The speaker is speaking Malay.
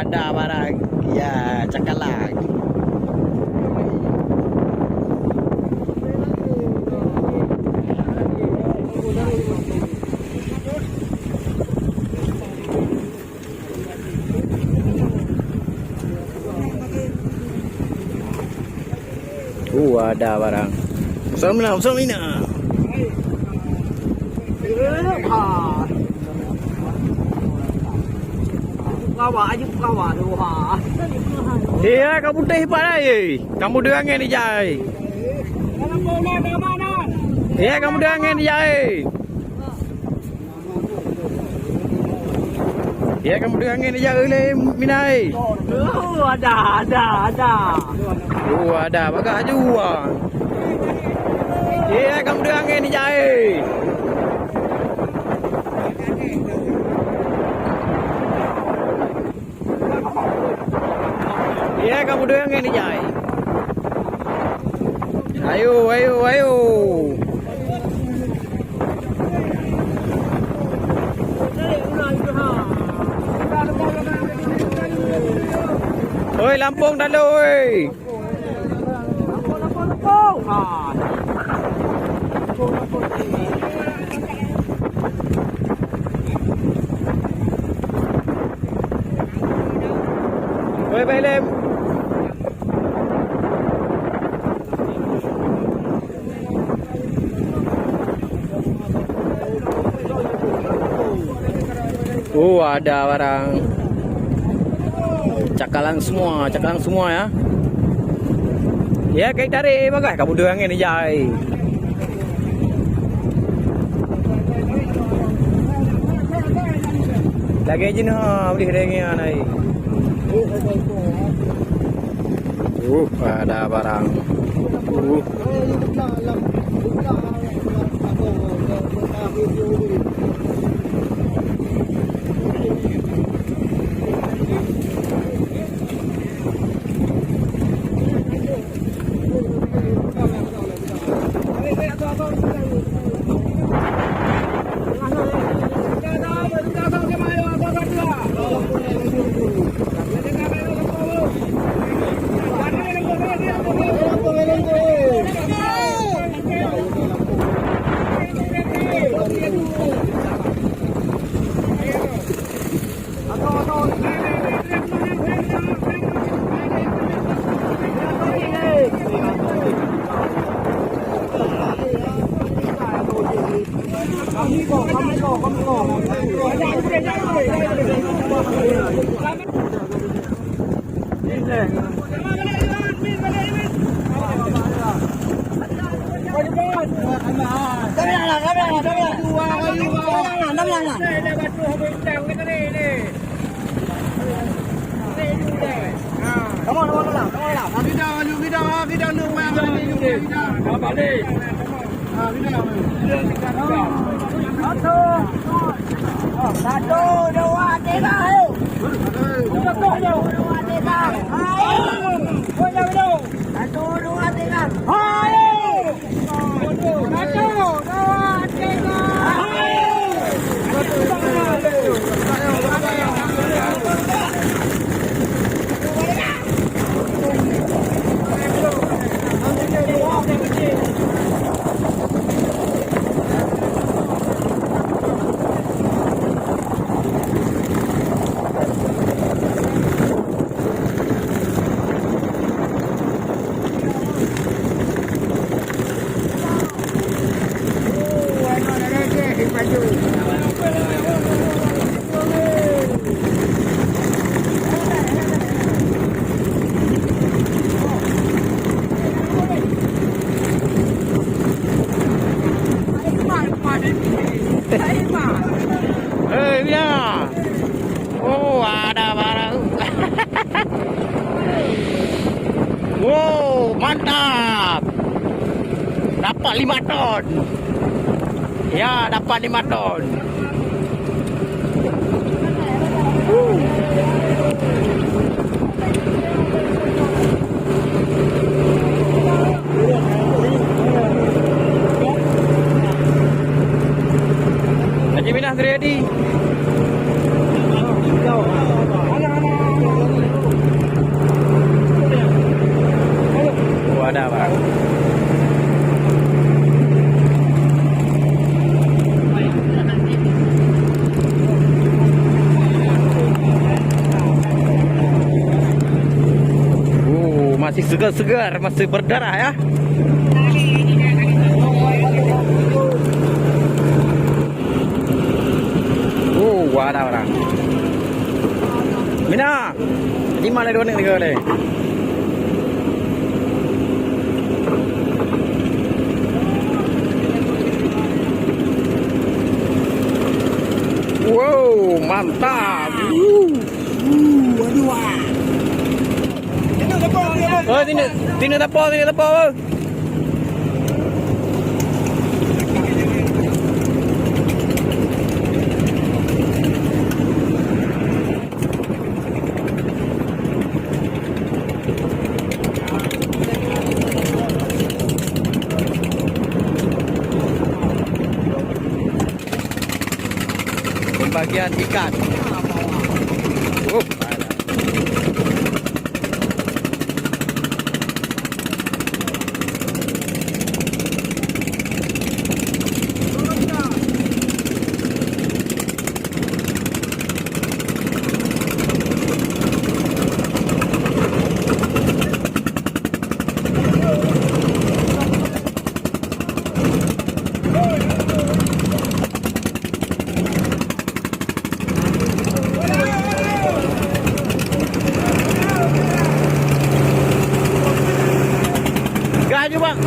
ada barang. Ya, cakalang. Ada barang. Besar mina. Kawa tu ha. Ya, kamu teh pai. Kamu dengangan ni jai. Ya, kamu dengangan ni jai. Ya, kamu dengangan ni jai le minai. Ada. Ada bagak jua. Ya, kamu dengangan ni jai. Ya, kamu dengangan ni jai. Ayo. Oi, Lampung dah lo oi. Lampung. Ha. Oi, Bailem. Ada barang. Cakalang semua ya. Ya, kayak tarik bagai kamu dengangan ni jai. Lagi je nah boleh dengangan ai. Ada barang. Ada barang. Wow, mantap. Dapat 5 ton. Ya, dapat 5 ton. Haji Minah ready. segar-segar masih berdarah ya. Oh, ada orang. Mina, di mana dia orang ni? Wow, mantap. Aduh. Oh, sini tapau. Pembagian ikan. Gaju bang.